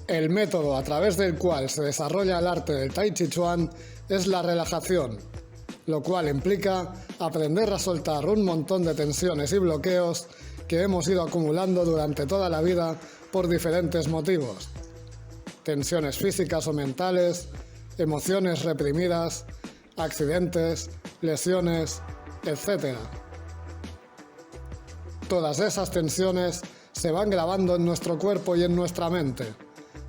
El método a través del cual se desarrolla el arte del Tai Chi Chuan es la relajación, lo cual implica aprender a soltar un montón de tensiones y bloqueos que hemos ido acumulando durante toda la vida por diferentes motivos. Tensiones físicas o mentales, emociones reprimidas, accidentes, lesiones, etc. Todas esas tensiones se van grabando en nuestro cuerpo y en nuestra mente,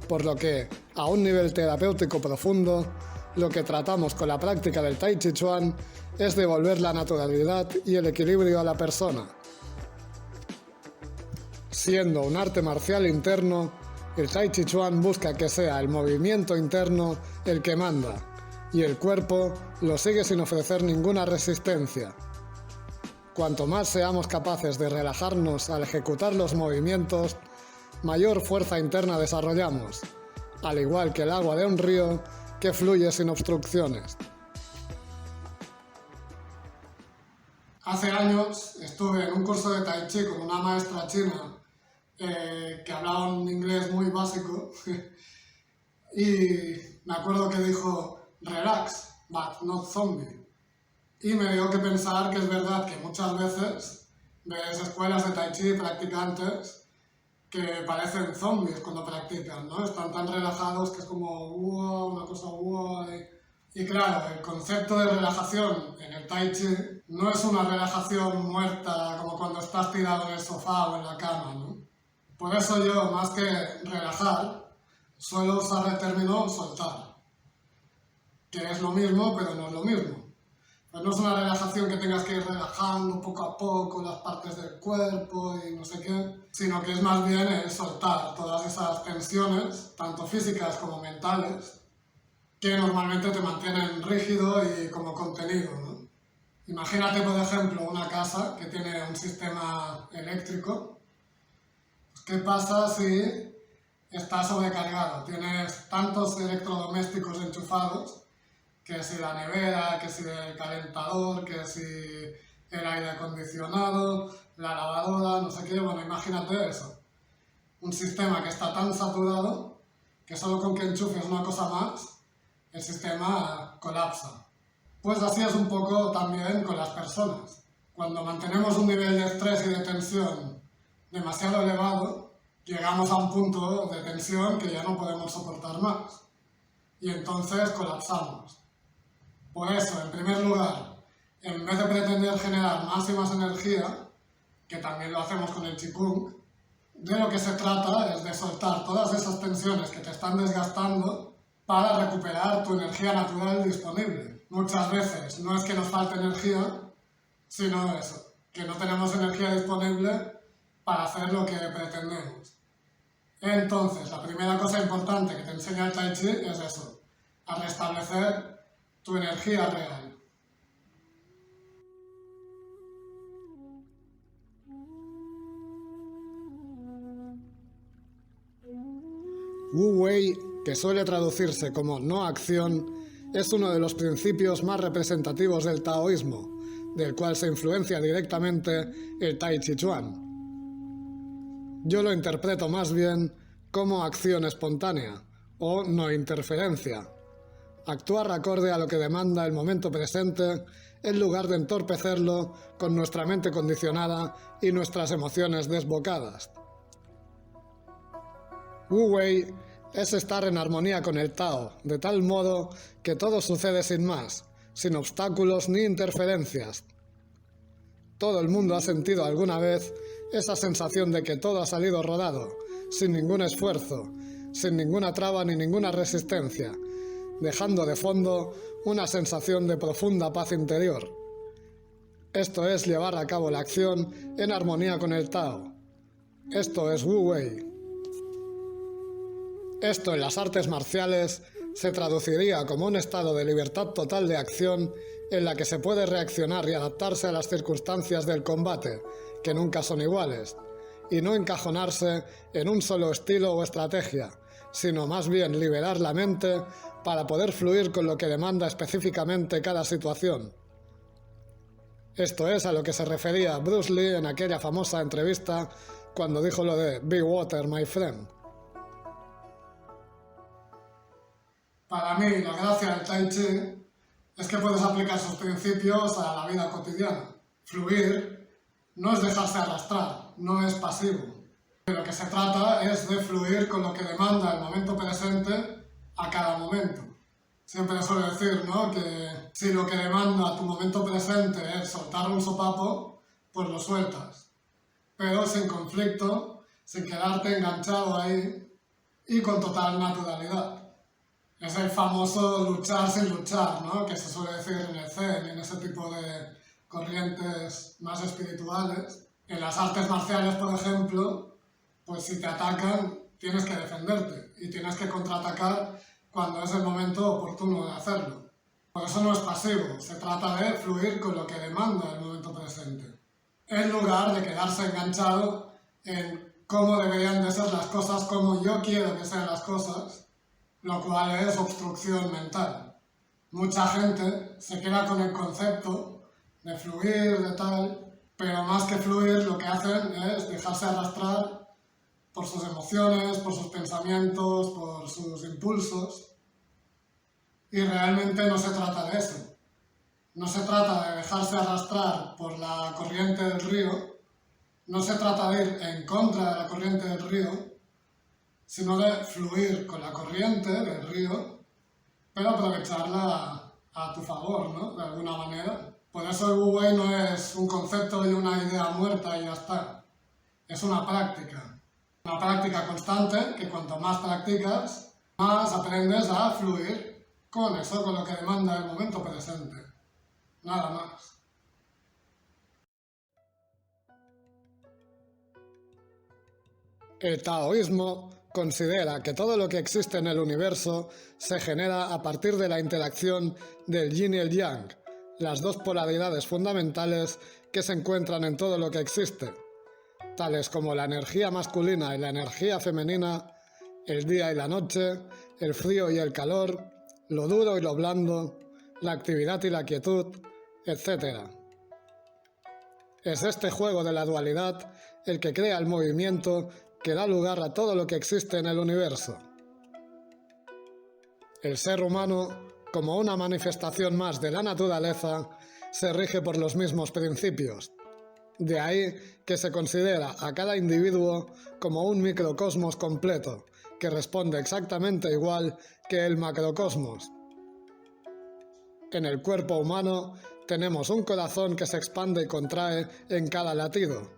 por lo que, a un nivel terapéutico profundo, lo que tratamos con la práctica del Tai Chi Chuan es devolver la naturalidad y el equilibrio a la persona. Siendo un arte marcial interno, el Tai Chi Chuan busca que sea el movimiento interno el que manda, y el cuerpo lo sigue sin ofrecer ninguna resistencia. Cuanto más seamos capaces de relajarnos al ejecutar los movimientos, mayor fuerza interna desarrollamos, al igual que el agua de un río que fluye sin obstrucciones. Hace años estuve en un curso de Tai Chi con una maestra china que hablaba un inglés muy básico y me acuerdo que dijo relax, but not zombie. Y me dio que pensar que es verdad que muchas veces ves escuelas de Tai Chi practicantes que parecen zombies cuando practican, ¿no? Están tan relajados que es como wow, una cosa guay. Y claro, el concepto de relajación en el Tai Chi no es una relajación muerta como cuando estás tirado en el sofá o en la cama, ¿no? Por eso yo, más que relajar, suelo usar el término soltar, que es lo mismo, pero no es lo mismo. Pues no es una relajación que tengas que ir relajando poco a poco las partes del cuerpo y no sé qué, sino que es más bien el soltar todas esas tensiones, tanto físicas como mentales, que normalmente te mantienen rígido y como contenido, ¿no? Imagínate, por ejemplo, una casa que tiene un sistema eléctrico. ¿Qué pasa si está sobrecargado? Tienes tantos electrodomésticos enchufados, que si la nevera, que si el calentador, que si el aire acondicionado, la lavadora, no sé qué. Bueno, imagínate eso. Un sistema que está tan saturado que solo con que enchufes una cosa más, el sistema colapsa. Pues así es un poco también con las personas. Cuando mantenemos un nivel de estrés y de tensión demasiado elevado, llegamos a un punto de tensión que ya no podemos soportar más. Y entonces colapsamos. Por eso, en primer lugar, en vez de pretender generar más y más energía, que también lo hacemos con el Qigong, de lo que se trata es de soltar todas esas tensiones que te están desgastando para recuperar tu energía natural disponible. Muchas veces no es que nos falte energía, sino eso, que no tenemos energía disponible para hacer lo que pretendemos. Entonces, la primera cosa importante que te enseña el Tai Chi es eso, a restablecer tu energía real. Wu Wei, que suele traducirse como no acción, es uno de los principios más representativos del taoísmo, del cual se influencia directamente el Tai Chi Chuan. Yo lo interpreto más bien como acción espontánea o no interferencia. Actuar acorde a lo que demanda el momento presente en lugar de entorpecerlo con nuestra mente condicionada y nuestras emociones desbocadas. Wu Wei es estar en armonía con el Tao, de tal modo que todo sucede sin más, sin obstáculos ni interferencias. Todo el mundo ha sentido alguna vez esa sensación de que todo ha salido rodado, sin ningún esfuerzo, sin ninguna traba ni ninguna resistencia, dejando de fondo una sensación de profunda paz interior. Esto es llevar a cabo la acción en armonía con el Tao. Esto es Wu Wei. Esto en las artes marciales se traduciría como un estado de libertad total de acción en la que se puede reaccionar y adaptarse a las circunstancias del combate, que nunca son iguales, y no encajonarse en un solo estilo o estrategia, sino más bien liberar la mente para poder fluir con lo que demanda específicamente cada situación. Esto es a lo que se refería Bruce Lee en aquella famosa entrevista cuando dijo lo de "Be water, my friend". Para mí, la gracia del Tai Chi es que puedes aplicar sus principios a la vida cotidiana. Fluir no es dejarse arrastrar, no es pasivo. De lo que se trata es de fluir con lo que demanda el momento presente a cada momento. Siempre suelo decir, ¿no?, que si lo que demanda tu momento presente es soltar un sopapo, pues lo sueltas. Pero sin conflicto, sin quedarte enganchado ahí y con total naturalidad. Es el famoso luchar sin luchar, ¿no?, que se suele decir en el Zen y en ese tipo de corrientes más espirituales. En las artes marciales, por ejemplo, pues si te atacan, tienes que defenderte y tienes que contraatacar cuando es el momento oportuno de hacerlo. Por eso no es pasivo, se trata de fluir con lo que demanda el momento presente, en lugar de quedarse enganchado en cómo deberían de ser las cosas, cómo yo quiero que sean las cosas, lo cual es obstrucción mental. Mucha gente se queda con el concepto de fluir, de tal, pero más que fluir lo que hacen es dejarse arrastrar por sus emociones, por sus pensamientos, por sus impulsos. Y realmente no se trata de eso. No se trata de dejarse arrastrar por la corriente del río, no se trata de ir en contra de la corriente del río, sino de fluir con la corriente del río, pero aprovecharla a tu favor, ¿no?, de alguna manera. Por eso el Wu Wei no es un concepto y una idea muerta y ya está. Es una práctica constante que cuanto más practicas, más aprendes a fluir con eso, con lo que demanda el momento presente. Nada más. El taoísmo considera que todo lo que existe en el universo se genera a partir de la interacción del yin y el yang, las dos polaridades fundamentales que se encuentran en todo lo que existe, tales como la energía masculina y la energía femenina, el día y la noche, el frío y el calor, lo duro y lo blando, la actividad y la quietud, etc. Es este juego de la dualidad el que crea el movimiento que da lugar a todo lo que existe en el universo. El ser humano, como una manifestación más de la naturaleza, se rige por los mismos principios. De ahí que se considera a cada individuo como un microcosmos completo, que responde exactamente igual que el macrocosmos. En el cuerpo humano tenemos un corazón que se expande y contrae en cada latido,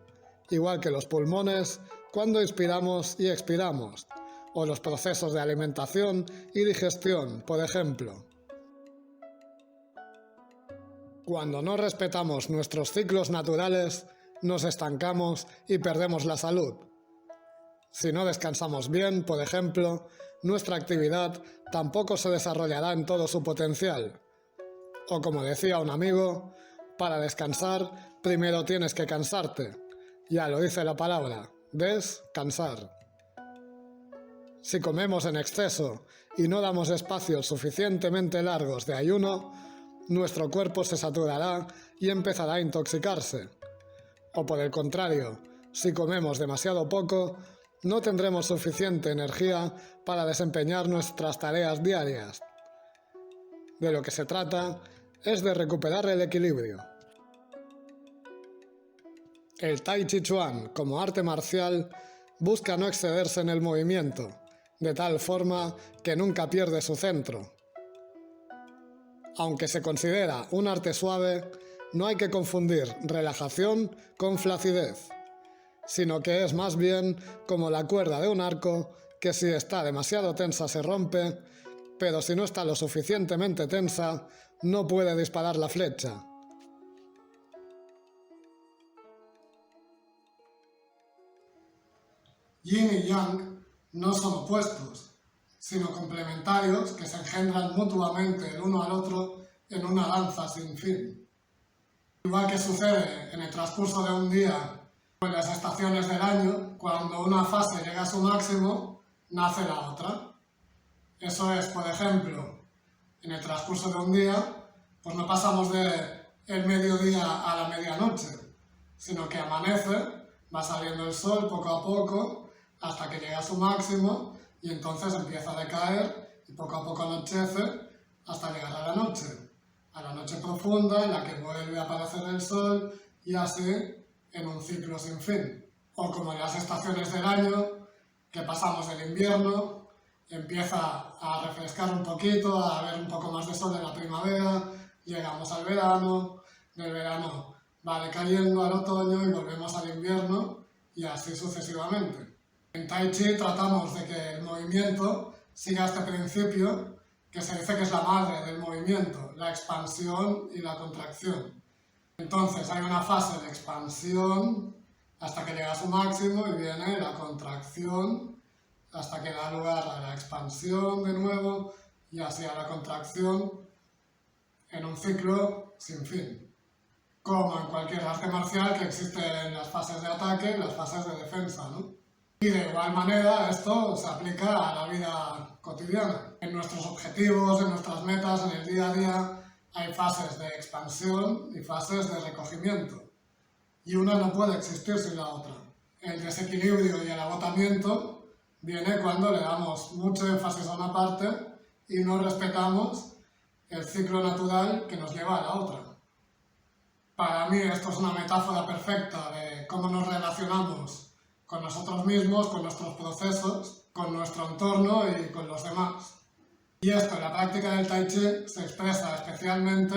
igual que los pulmones cuando inspiramos y expiramos, o los procesos de alimentación y digestión, por ejemplo. Cuando no respetamos nuestros ciclos naturales, nos estancamos y perdemos la salud. Si no descansamos bien, por ejemplo, nuestra actividad tampoco se desarrollará en todo su potencial. O como decía un amigo, para descansar primero tienes que cansarte. Ya lo dice la palabra, descansar. Si comemos en exceso y no damos espacios suficientemente largos de ayuno, nuestro cuerpo se saturará y empezará a intoxicarse. O por el contrario, si comemos demasiado poco, no tendremos suficiente energía para desempeñar nuestras tareas diarias. De lo que se trata es de recuperar el equilibrio. El Tai Chi Chuan, como arte marcial, busca no excederse en el movimiento, de tal forma que nunca pierde su centro. Aunque se considera un arte suave, no hay que confundir relajación con flacidez, sino que es más bien como la cuerda de un arco que si está demasiado tensa se rompe, pero si no está lo suficientemente tensa, no puede disparar la flecha. Yin y Yang no son opuestos, sino complementarios que se engendran mutuamente el uno al otro en una danza sin fin. Igual que sucede en el transcurso de un día o en las estaciones del año, cuando una fase llega a su máximo, nace la otra. Eso es, por ejemplo, en el transcurso de un día, pues no pasamos del mediodía a la medianoche, sino que amanece, va saliendo el sol poco a poco, hasta que llega a su máximo y entonces empieza a decaer y poco a poco anochece hasta llegar a la noche profunda en la que vuelve a aparecer el sol y así en un ciclo sin fin. O como en las estaciones del año, que pasamos del invierno, empieza a refrescar un poquito, a haber un poco más de sol en la primavera, llegamos al verano, del verano va decayendo al otoño y volvemos al invierno y así sucesivamente. En Tai Chi tratamos de que el movimiento siga este principio que se dice que es la madre del movimiento, la expansión y la contracción. Entonces hay una fase de expansión hasta que llega a su máximo y viene la contracción hasta que da lugar a la expansión de nuevo y así a la contracción en un ciclo sin fin. Como en cualquier arte marcial que existen las fases de ataque y las fases de defensa, ¿no? Y de igual manera esto se aplica a la vida cotidiana. En nuestros objetivos, en nuestras metas, en el día a día, hay fases de expansión y fases de recogimiento. Y una no puede existir sin la otra. El desequilibrio y el agotamiento viene cuando le damos mucho énfasis a una parte y no respetamos el ciclo natural que nos lleva a la otra. Para mí esto es una metáfora perfecta de cómo nos relacionamos con nosotros mismos, con nuestros procesos, con nuestro entorno y con los demás. Y esto en la práctica del Tai Chi se expresa especialmente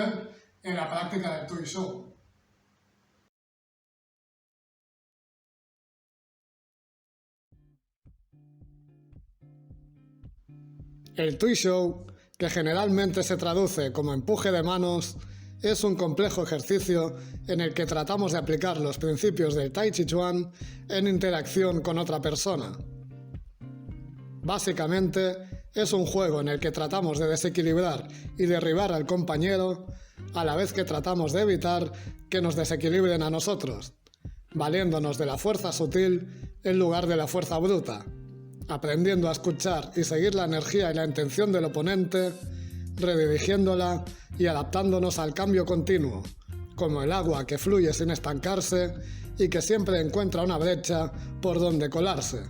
en la práctica del Tui Shou. El Tui Shou, que generalmente se traduce como empuje de manos, es un complejo ejercicio en el que tratamos de aplicar los principios del Tai Chi Chuan en interacción con otra persona. Básicamente, es un juego en el que tratamos de desequilibrar y derribar al compañero, a la vez que tratamos de evitar que nos desequilibren a nosotros, valiéndonos de la fuerza sutil en lugar de la fuerza bruta, aprendiendo a escuchar y seguir la energía y la intención del oponente, redirigiéndola y adaptándonos al cambio continuo, como el agua que fluye sin estancarse y que siempre encuentra una brecha por donde colarse.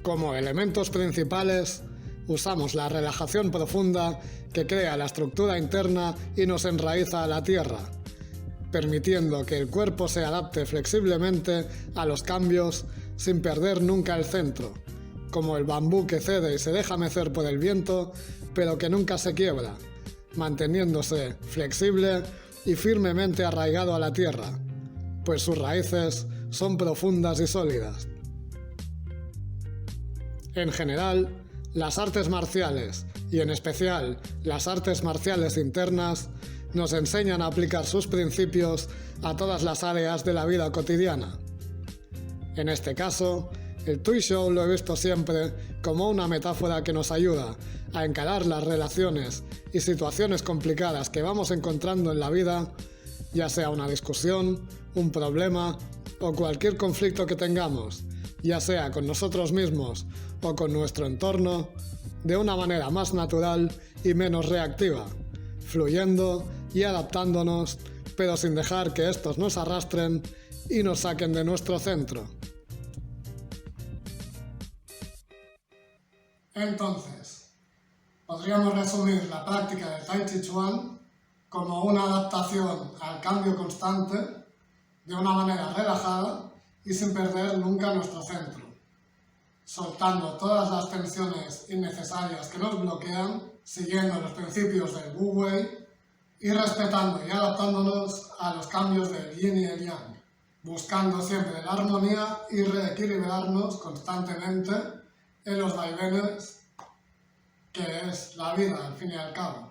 Como elementos principales, usamos la relajación profunda que crea la estructura interna y nos enraiza a la tierra, permitiendo que el cuerpo se adapte flexiblemente a los cambios sin perder nunca el centro, como el bambú que cede y se deja mecer por el viento, pero que nunca se quiebra, manteniéndose flexible y firmemente arraigado a la tierra, pues sus raíces son profundas y sólidas. En general, las artes marciales, y en especial las artes marciales internas, nos enseñan a aplicar sus principios a todas las áreas de la vida cotidiana. En este caso, el Tui Shou lo he visto siempre como una metáfora que nos ayuda a encarar las relaciones y situaciones complicadas que vamos encontrando en la vida, ya sea una discusión, un problema o cualquier conflicto que tengamos, ya sea con nosotros mismos o con nuestro entorno, de una manera más natural y menos reactiva, fluyendo y adaptándonos, pero sin dejar que estos nos arrastren y nos saquen de nuestro centro. Entonces, podríamos resumir la práctica del Tai Chi Chuan como una adaptación al cambio constante de una manera relajada y sin perder nunca nuestro centro, soltando todas las tensiones innecesarias que nos bloquean, siguiendo los principios del Wu Wei y respetando y adaptándonos a los cambios del Yin y el Yang, buscando siempre la armonía y reequilibrarnos constantemente en los vaivenes que es la vida al fin y al cabo.